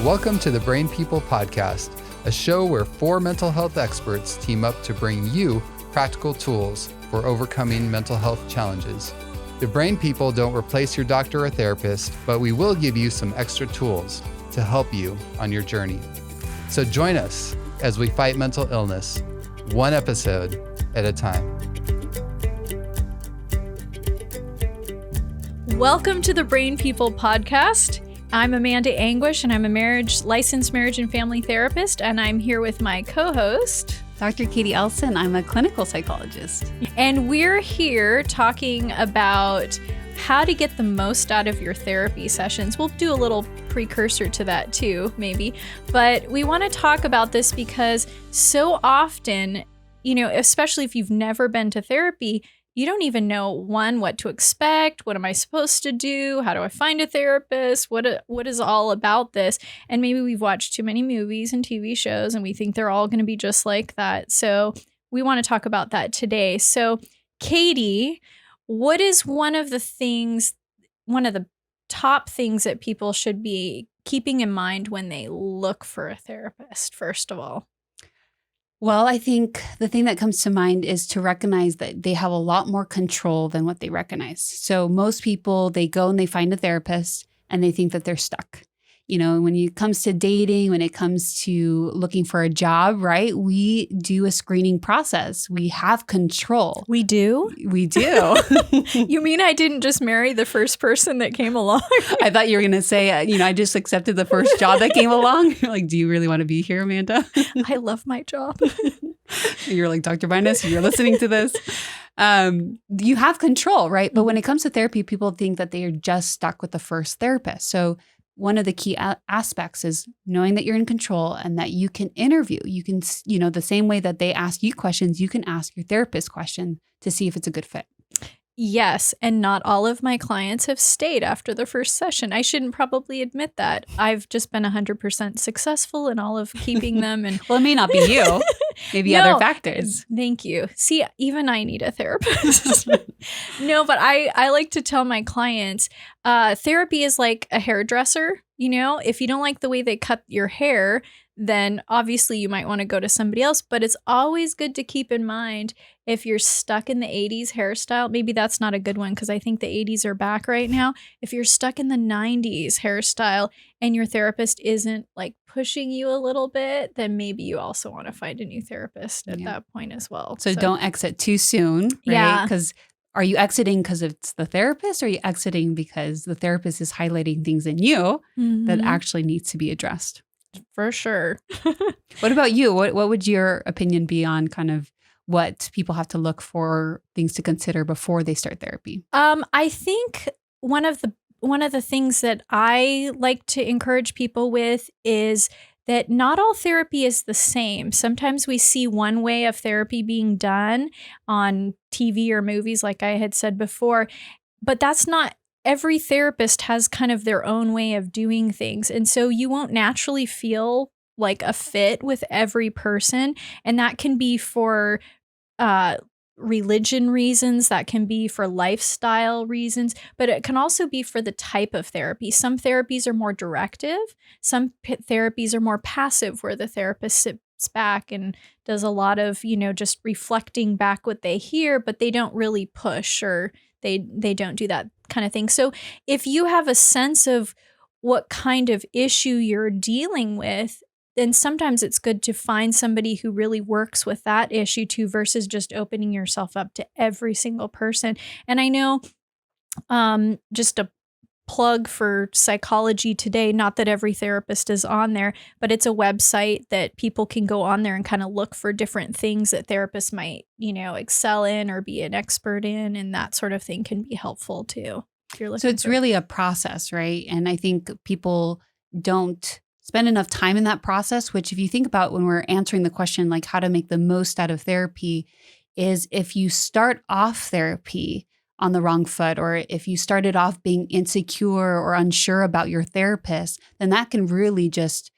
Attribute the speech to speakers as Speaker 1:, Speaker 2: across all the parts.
Speaker 1: Welcome to the Brain People Podcast, a show where four mental health experts team up to bring you practical tools for overcoming mental health challenges. The Brain People don't replace your doctor or therapist, but we will give you some extra tools to help you on your journey. So join us as we fight mental illness, one episode at a time.
Speaker 2: Welcome to the Brain People Podcast. I'm Amanda Anguish, and I'm a licensed marriage and family therapist, and I'm here with my co-host,
Speaker 3: Dr. Katie Elsen. I'm a clinical psychologist.
Speaker 2: And we're here talking about how to get the most out of your therapy sessions. We'll do a little precursor to that too, maybe. But we want to talk about this because so often, especially if you've never been to therapy, you don't even know, one, what to expect. What am I supposed to do? How do I find a therapist? What is all about this? And maybe we've watched too many movies and TV shows and we think they're all going to be just like that. So we want to talk about that today. So Katie, what is one of the top things that people should be keeping in mind when they look for a therapist, first of all?
Speaker 3: Well, I think the thing that comes to mind is to recognize that they have a lot more control than what they recognize. So most people, they go and they find a therapist and they think that they're stuck. When it comes to dating, when it comes to looking for a job, right? We do a screening process. We have control.
Speaker 2: We do?
Speaker 3: We do.
Speaker 2: You mean I didn't just marry the first person that came along?
Speaker 3: I thought you were going to say, I just accepted the first job that came along. You're like, do you really want to be here, Amanda?
Speaker 2: I love my job.
Speaker 3: You're like, Dr. Binus, you're listening to this. You have control, right? But when it comes to therapy, people think that they are just stuck with the first therapist. So one of the key aspects is knowing that you're in control and that you can interview. You can, the same way that they ask you questions, you can ask your therapist question to see if it's a good fit.
Speaker 2: Yes. And not all of my clients have stayed after the first session. I shouldn't probably admit that. I've just been 100% successful in all of keeping them. And
Speaker 3: well, it may not be you. Maybe other factors.
Speaker 2: Thank you. See, even I need a therapist. No, but I like to tell my clients, therapy is like a hairdresser. If you don't like the way they cut your hair, then obviously you might want to go to somebody else. But it's always good to keep in mind if you're stuck in the 80s hairstyle, maybe that's not a good one because I think the 80s are back right now. If you're stuck in the 90s hairstyle and your therapist isn't like pushing you a little bit, then maybe you also want to find a new therapist at that point as well.
Speaker 3: So don't exit too soon, right?
Speaker 2: Yeah.
Speaker 3: Because are you exiting because it's the therapist, or are you exiting because the therapist is highlighting things in you that actually needs to be addressed?
Speaker 2: For sure.
Speaker 3: What about you? What would your opinion be on kind of what people have to look for, things to consider before they start therapy?
Speaker 2: I think one of the things that I like to encourage people with is that not all therapy is the same. Sometimes we see one way of therapy being done on TV or movies, like I had said before, but that's not. Every therapist has kind of their own way of doing things. And so you won't naturally feel like a fit with every person. And that can be for religion reasons, that can be for lifestyle reasons, but it can also be for the type of therapy. Some therapies are more directive. Some therapies are more passive, where the therapist sits back and does a lot of, just reflecting back what they hear, but they don't really push, or they don't do that kind of thing. So if you have a sense of what kind of issue you're dealing with, then sometimes it's good to find somebody who really works with that issue too, versus just opening yourself up to every single person. And I know, just a plug for Psychology Today, not that every therapist is on there, but it's a website that people can go on there and kind of look for different things that therapists might, excel in or be an expert in, and that sort of thing can be helpful too. If you're looking
Speaker 3: so it's really a process, right? And I think people don't spend enough time in that process, which if you think about when we're answering the question, like how to make the most out of therapy, is if you start off therapy on the wrong foot, or if you started off being insecure or unsure about your therapist, then that can really just,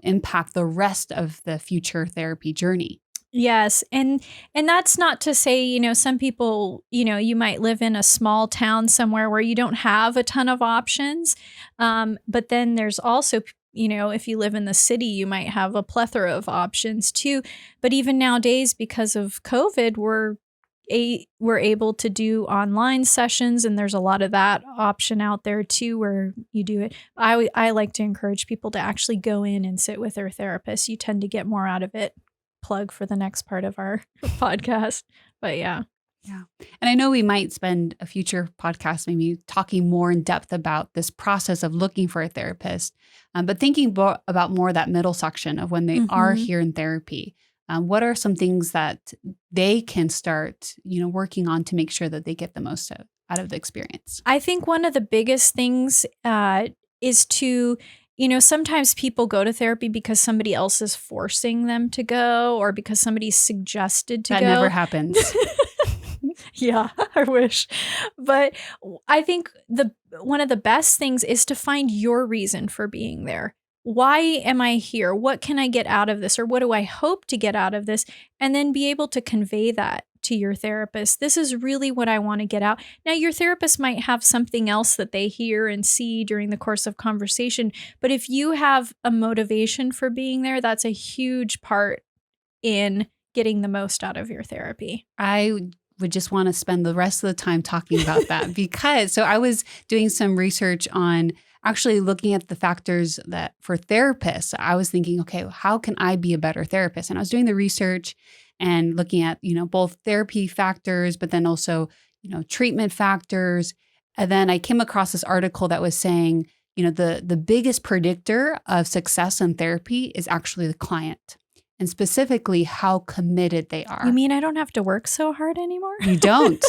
Speaker 3: impact the rest of the future therapy journey.
Speaker 2: Yes. And that's not to say, some people, you might live in a small town somewhere where you don't have a ton of options. But then there's also if you live in the city, you might have a plethora of options too. But even nowadays, because of COVID, we're able to do online sessions, and there's a lot of that option out there too, where you do it. I like to encourage people to actually go in and sit with their therapist. You tend to get more out of it. Plug for the next part of our podcast. But yeah.
Speaker 3: Yeah. And I know we might spend a future podcast maybe talking more in depth about this process of looking for a therapist, but thinking about more that middle section of when they are here in therapy. What are some things that they can start, working on to make sure that they get the most out of the experience?
Speaker 2: I think one of the biggest things is to, sometimes people go to therapy because somebody else is forcing them to go, or because somebody's suggested to go.
Speaker 3: That never happens.
Speaker 2: Yeah, I wish. But I think one of the best things is to find your reason for being there. Why am I here? What can I get out of this? Or what do I hope to get out of this? And then be able to convey that to your therapist. This is really what I want to get out. Now, your therapist might have something else that they hear and see during the course of conversation. But if you have a motivation for being there, that's a huge part in getting the most out of your therapy.
Speaker 3: I would just want to spend the rest of the time talking about that because I was doing some research on actually looking at the factors that for therapists, I was thinking, okay, how can I be a better therapist? And I was doing the research and looking at, both therapy factors, but then also, treatment factors. And then I came across this article that was saying, the biggest predictor of success in therapy is actually the client. And specifically how committed they are.
Speaker 2: You mean I don't have to work so hard anymore?
Speaker 3: You don't.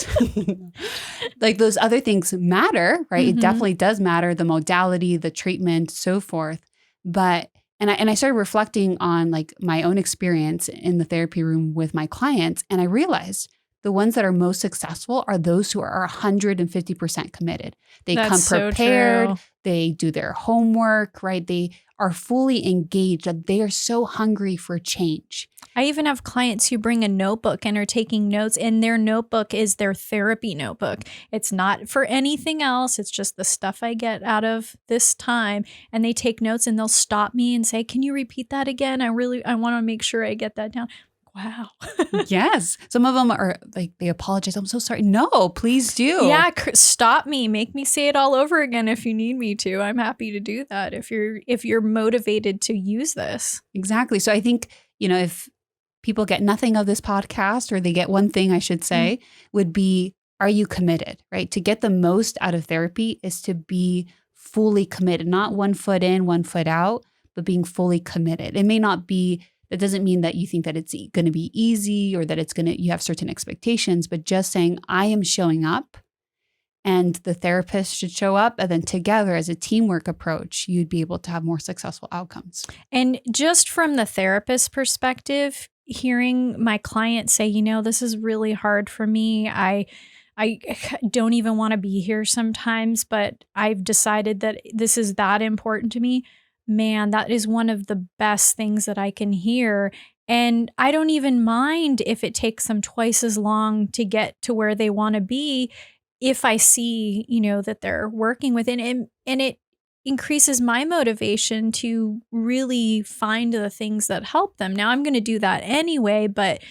Speaker 3: Like those other things matter, right? It definitely does matter, the modality, the treatment, so forth. But and I started reflecting on like my own experience in the therapy room with my clients, and I realized the ones that are most successful are those who are 150% committed. They come prepared,
Speaker 2: so
Speaker 3: they do their homework, right? They are fully engaged, that they are so hungry for change.
Speaker 2: I even have clients who bring a notebook and are taking notes, and their notebook is their therapy notebook. It's not for anything else. It's just the stuff I get out of this time. And they take notes and they'll stop me and say, "Can you repeat that again? I want to make sure I get that down." Wow.
Speaker 3: Yes. Some of them are like, they apologize. "I'm so sorry." No, please do.
Speaker 2: Yeah. Stop me. Make me say it all over again if you need me to. I'm happy to do that if you're motivated to use this.
Speaker 3: Exactly. So I think, if people get nothing of this podcast, or they get one thing, I should say, would be, are you committed, right? To get the most out of therapy is to be fully committed, not one foot in, one foot out, but being fully committed. It may not be, that doesn't mean that you think that it's going to be easy or that you have certain expectations, but just saying, I am showing up, and the therapist should show up. And then together as a teamwork approach, you'd be able to have more successful outcomes.
Speaker 2: And just from the therapist perspective, hearing my client say, this is really hard for me. I don't even want to be here sometimes, but I've decided that this is that important to me. Man, that is one of the best things that I can hear. And I don't even mind if it takes them twice as long to get to where they want to be, if I see, that they're working with it. And it increases my motivation to really find the things that help them. Now, I'm going to do that anyway, but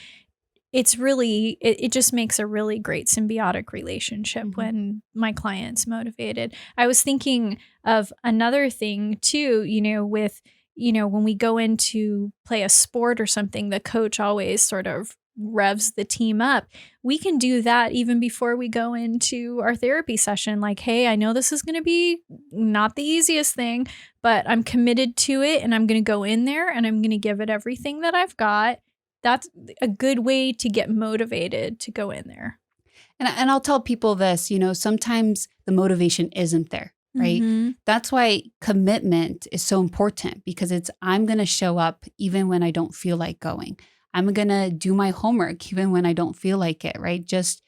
Speaker 2: it's really, it just makes a really great symbiotic relationship when my client's motivated. I was thinking of another thing too, with, when we go in to play a sport or something, the coach always sort of revs the team up. We can do that even before we go into our therapy session. Like, hey, I know this is going to be not the easiest thing, but I'm committed to it, and I'm going to go in there and I'm going to give it everything that I've got. That's a good way to get motivated to go in there.
Speaker 3: And I'll tell people this, sometimes the motivation isn't there, right? That's why commitment is so important, because I'm going to show up even when I don't feel like going. I'm going to do my homework even when I don't feel like it, right? Just,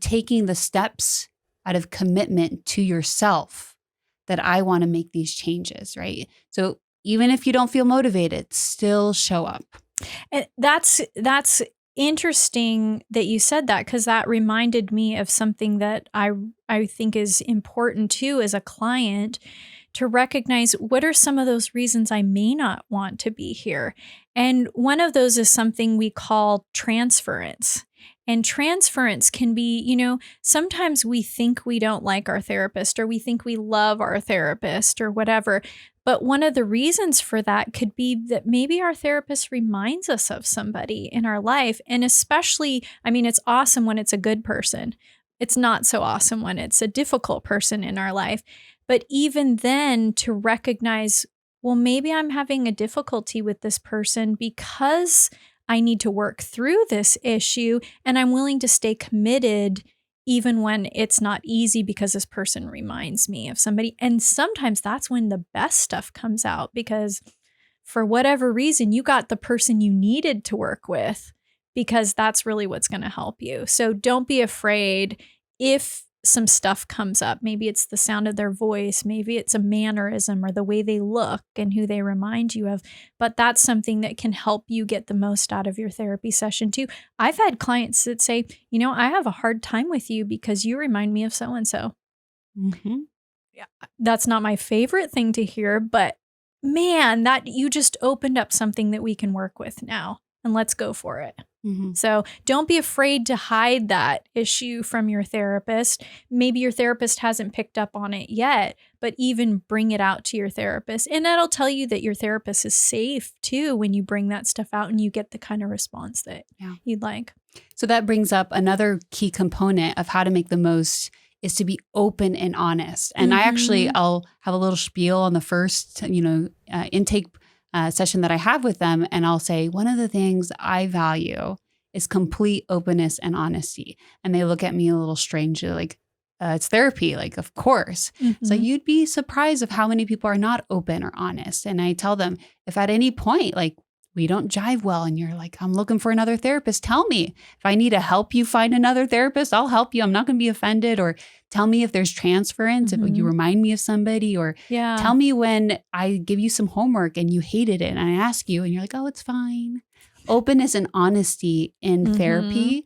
Speaker 3: taking the steps out of commitment to yourself that I want to make these changes, right? So even if you don't feel motivated, still show up.
Speaker 2: And that's interesting that you said that, because that reminded me of something that I think is important too as a client, to recognize what are some of those reasons I may not want to be here. And one of those is something we call transference. And transference can be, sometimes we think we don't like our therapist, or we think we love our therapist or whatever. But one of the reasons for that could be that maybe our therapist reminds us of somebody in our life. And especially, it's awesome when it's a good person. It's not so awesome when it's a difficult person in our life. But even then, to recognize, well, maybe I'm having a difficulty with this person because I need to work through this issue, and I'm willing to stay committed even when it's not easy because this person reminds me of somebody. And sometimes that's when the best stuff comes out, because for whatever reason, you got the person you needed to work with, because that's really what's going to help you. So don't be afraid if some stuff comes up. Maybe it's the sound of their voice, maybe it's a mannerism or the way they look and who they remind you of. But that's something that can help you get the most out of your therapy session too. I've had clients that say, I have a hard time with you because you remind me of so-and-so.
Speaker 3: Mm-hmm.
Speaker 2: Yeah, that's not my favorite thing to hear, but man, that you just opened up something that we can work with now, and let's go for it.
Speaker 3: Mm-hmm.
Speaker 2: So don't be afraid to hide that issue from your therapist. Maybe your therapist hasn't picked up on it yet, but even bring it out to your therapist. And that'll tell you that your therapist is safe too when you bring that stuff out and you get the kind of response that you'd like.
Speaker 3: So that brings up another key component of how to make the most is to be open and honest. And I'll have a little spiel on the first, intake session that I have with them. And I'll say, one of the things I value is complete openness and honesty. And they look at me a little strangely, like, it's therapy. Like, of course.
Speaker 2: Mm-hmm.
Speaker 3: So you'd be surprised of how many people are not open or honest. And I tell them, if at any point, like, we don't jive well and you're like, I'm looking for another therapist, tell me. If I need to help you find another therapist, I'll help you. I'm not going to be offended. Or tell me if there's transference, if you remind me of somebody, or tell me when I give you some homework and you hated it and I ask you and you're like, oh, it's fine. Openness and honesty in therapy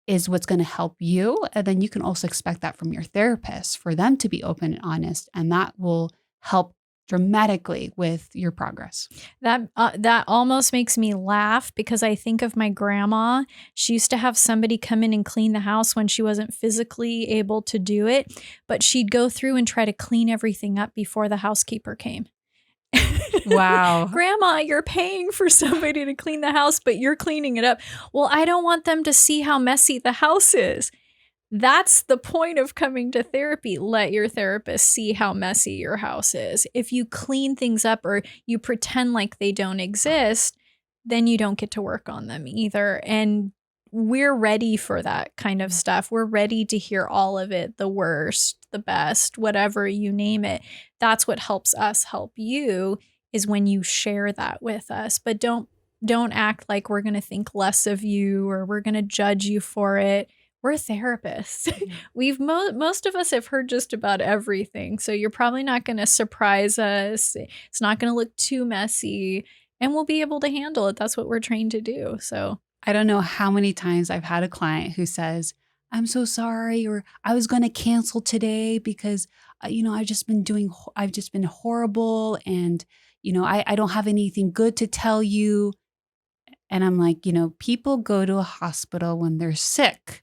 Speaker 3: is what's going to help you. And then you can also expect that from your therapist, for them to be open and honest. And that will help dramatically with your progress.
Speaker 2: That almost makes me laugh, because I think of my grandma. She used to have somebody come in and clean the house when she wasn't physically able to do it, but she'd go through and try to clean everything up before the housekeeper came.
Speaker 3: Wow.
Speaker 2: Grandma, you're paying for somebody to clean the house, but you're cleaning it up. Well, I don't want them to see how messy the house is. That's the point of coming to therapy. Let your therapist see how messy your house is. If you clean things up or you pretend like they don't exist, then you don't get to work on them either. And we're ready for that kind of stuff. We're ready to hear all of it, the worst, the best, whatever you name it. That's what helps us help you, is when you share that with us. But don't act like we're going to think less of you or we're going to judge you for it. We're therapists. We've most of us have heard just about everything. So you're probably not going to surprise us. It's not going to look too messy, and we'll be able to handle it. That's what we're trained to do. So
Speaker 3: I don't know how many times I've had a client who says, I'm so sorry, or I was going to cancel today because, I've just been horrible. And, I don't have anything good to tell you. And I'm like, people go to a hospital when they're sick,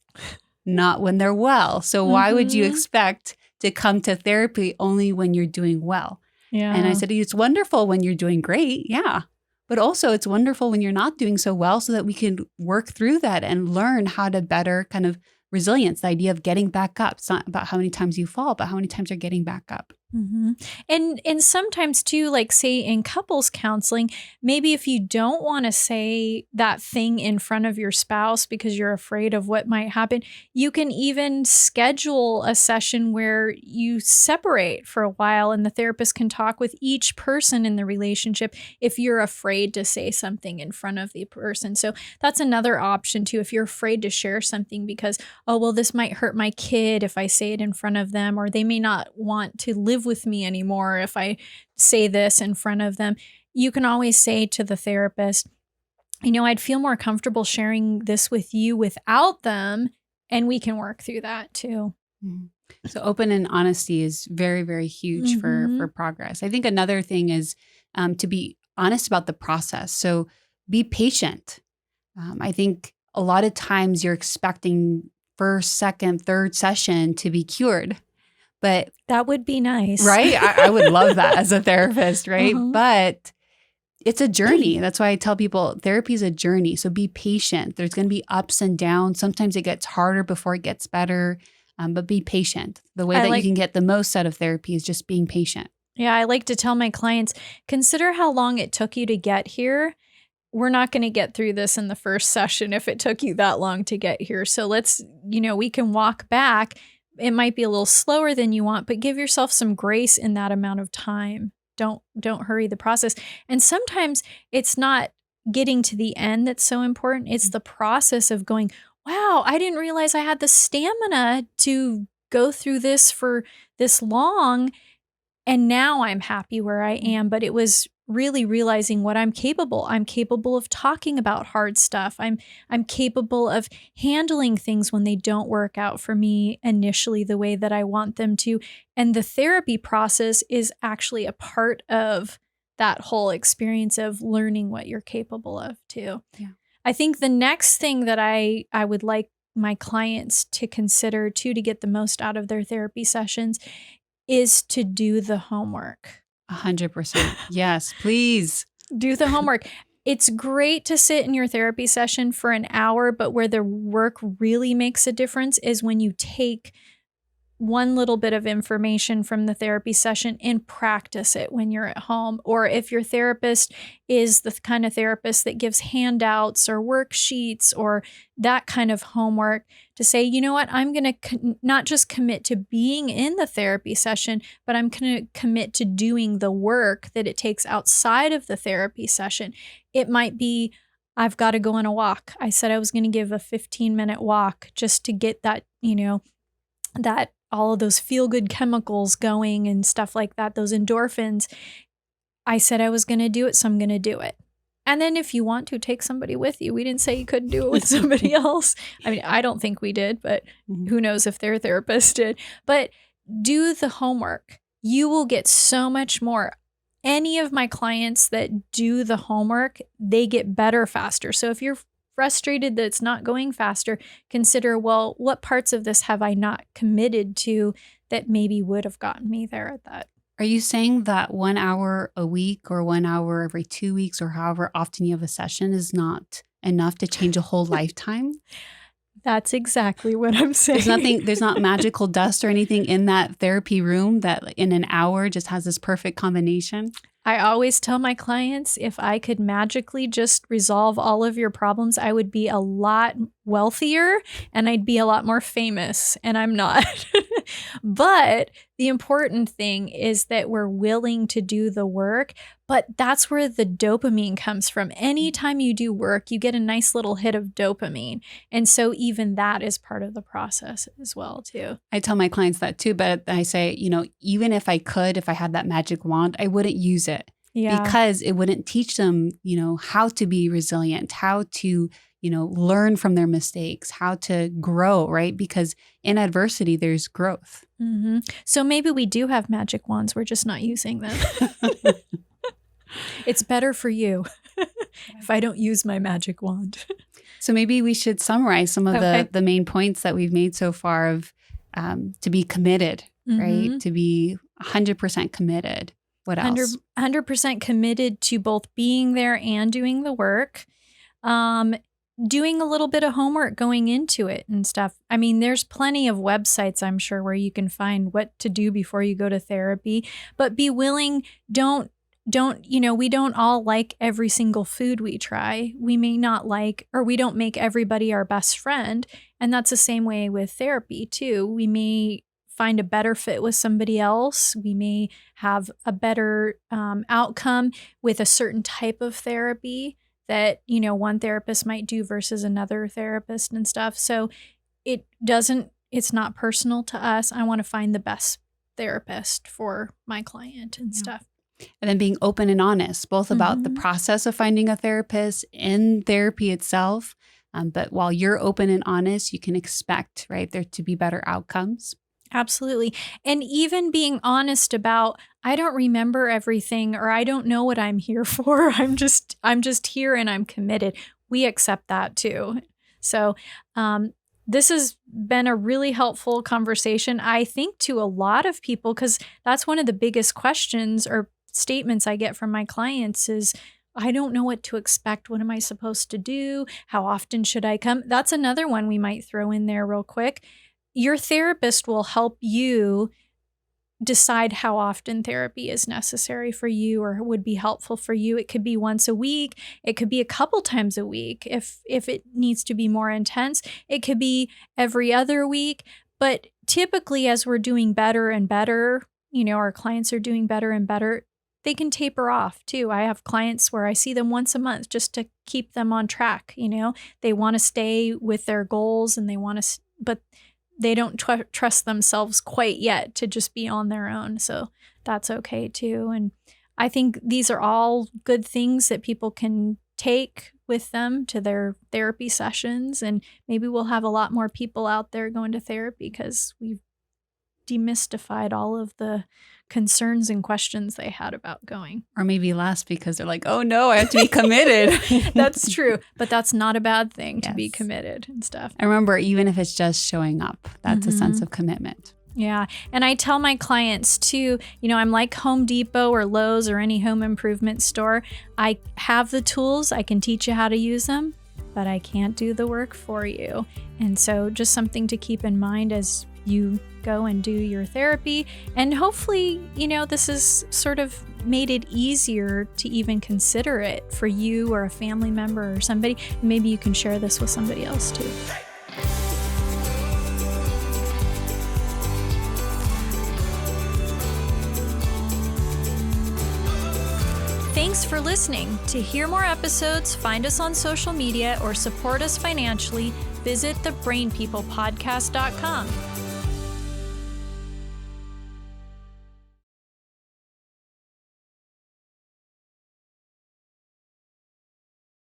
Speaker 3: not when they're well. So why would you expect to come to therapy only when you're doing well?
Speaker 2: yeah.
Speaker 3: And I said, it's wonderful when you're doing great. Yeah. But also it's wonderful when you're not doing so well, so that we can work through that and learn how to better kind of resilience, the idea of getting back up. It's not about how many times you fall, but how many times you're getting back up.
Speaker 2: Mm-hmm. And sometimes too, like say in couples counseling, maybe if you don't want to say that thing in front of your spouse because you're afraid of what might happen, you can even schedule a session where you separate for a while and the therapist can talk with each person in the relationship if you're afraid to say something in front of the person. So that's another option too. If you're afraid to share something because, oh, well, this might hurt my kid if I say it in front of them, or they may not want to live with me anymore if I say this in front of them, you can always say to the therapist, I'd feel more comfortable sharing this with you without them, and we can work through that too.
Speaker 3: Mm-hmm. So open and honesty is very, very huge for progress. I think another thing is to be honest about the process. So be patient. I think a lot of times you're expecting first, second, third session to be cured. But
Speaker 2: that would be nice.
Speaker 3: Right? I would love that as a therapist, right? But it's a journey. That's why I tell people therapy is a journey. So be patient. There's going to be ups and downs. Sometimes it gets harder before it gets better. But be patient. The way that you can get the most out of therapy is just being patient.
Speaker 2: Yeah, I like to tell my clients, consider how long it took you to get here. We're not going to get through this in the first session if it took you that long to get here. So let's, we can walk back. It might be a little slower than you want, but give yourself some grace in that amount of time. Don't hurry the process. And sometimes it's not getting to the end that's so important. It's the process of going, wow, I didn't realize I had the stamina to go through this for this long. And now I'm happy where I am. But it was really realizing what I'm capable. I'm capable of talking about hard stuff. I'm capable of handling things when they don't work out for me initially the way that I want them to. And the therapy process is actually a part of that whole experience of learning what you're capable of too.
Speaker 3: Yeah.
Speaker 2: I think the next thing that I would like my clients to consider too, to get the most out of their therapy sessions, is to do the homework.
Speaker 3: 100%. Yes, please.
Speaker 2: Do the homework. It's great to sit in your therapy session for an hour, but where the work really makes a difference is when you take one little bit of information from the therapy session and practice it when you're at home. Or if your therapist is the kind of therapist that gives handouts or worksheets or that kind of homework, to say, you know what, I'm going to not just commit to being in the therapy session, but I'm going to commit to doing the work that it takes outside of the therapy session. It might be, I've got to go on a walk. I said I was going to give a 15-minute walk just to get that, that all of those feel-good chemicals going and stuff like that, those endorphins. I said I was going to do it, so I'm going to do it. And then if you want to, take somebody with you. We didn't say you couldn't do it with somebody else. I mean, I don't think we did, but who knows if their therapist did. But do the homework. You will get so much more. Any of my clients that do the homework, they get better faster. So if you're frustrated that it's not going faster, consider, well, what parts of this have I not committed to that maybe would have gotten me there at that?
Speaker 3: Are you saying that 1 hour a week or 1 hour every 2 weeks or however often you have a session is not enough to change a whole lifetime?
Speaker 2: That's exactly what I'm saying.
Speaker 3: There's not magical dust or anything in that therapy room that in an hour just has this perfect combination?
Speaker 2: I always tell my clients, if I could magically just resolve all of your problems, I would be a lot wealthier and I'd be a lot more famous, and I'm not. But the important thing is that we're willing to do the work, but that's where the dopamine comes from. Anytime you do work, you get a nice little hit of dopamine. And so even that is part of the process as well, too.
Speaker 3: I tell my clients that too, but I say, even if I had that magic wand, I wouldn't use it.
Speaker 2: Yeah.
Speaker 3: Because it wouldn't teach them, how to be resilient, how to, learn from their mistakes, how to grow, right? Because in adversity, there's growth.
Speaker 2: Mm-hmm. So maybe we do have magic wands. We're just not using them. It's better for you if I don't use my magic wand.
Speaker 3: So maybe we should summarize some of the main points that we've made so far of to be committed, right? To be 100% committed. What else?
Speaker 2: 100% committed to both being there and doing the work. Doing a little bit of homework going into it and stuff. I mean, there's plenty of websites, I'm sure, where you can find what to do before you go to therapy, but be willing. We don't all like every single food we try. We may not like, or we don't make everybody our best friend. And that's the same way with therapy too. We may find a better fit with somebody else. We may have a better outcome with a certain type of therapy that, one therapist might do versus another therapist and stuff. So it's not personal to us. I want to find the best therapist for my client and stuff.
Speaker 3: And then being open and honest, both about the process of finding a therapist and therapy itself. But while you're open and honest, you can expect, right, there to be better outcomes.
Speaker 2: Absolutely. And even being honest about, I don't remember everything, or I don't know what I'm here for. I'm just here and I'm committed. We accept that too. So, this has been a really helpful conversation, I think, to a lot of people, because that's one of the biggest questions or statements I get from my clients is, I don't know what to expect. What am I supposed to do? How often should I come? That's another one we might throw in there real quick. Your therapist will help you decide how often therapy is necessary for you or would be helpful for you. It could be once a week. It could be a couple times a week if it needs to be more intense. It could be every other week. But typically, as we're doing better and better, our clients are doing better and better, they can taper off too. I have clients where I see them once a month just to keep them on track. They want to stay with their goals and they want to, but they don't trust themselves quite yet to just be on their own. So that's okay too. And I think these are all good things that people can take with them to their therapy sessions. And maybe we'll have a lot more people out there going to therapy because we've demystified all of the concerns and questions they had about going.
Speaker 3: Or maybe less because they're like, oh no, I have to be committed.
Speaker 2: That's true. But that's not a bad thing to be committed and stuff.
Speaker 3: I remember, even if it's just showing up, that's a sense of commitment.
Speaker 2: Yeah. And I tell my clients too, I'm like Home Depot or Lowe's or any home improvement store. I have the tools. I can teach you how to use them, but I can't do the work for you. And so just something to keep in mind as you go and do your therapy. And hopefully, this has sort of made it easier to even consider it for you or a family member or somebody. Maybe you can share this with somebody else too. Thanks for listening. To hear more episodes, find us on social media, or support us financially, visit thebrainpeoplepodcast.com.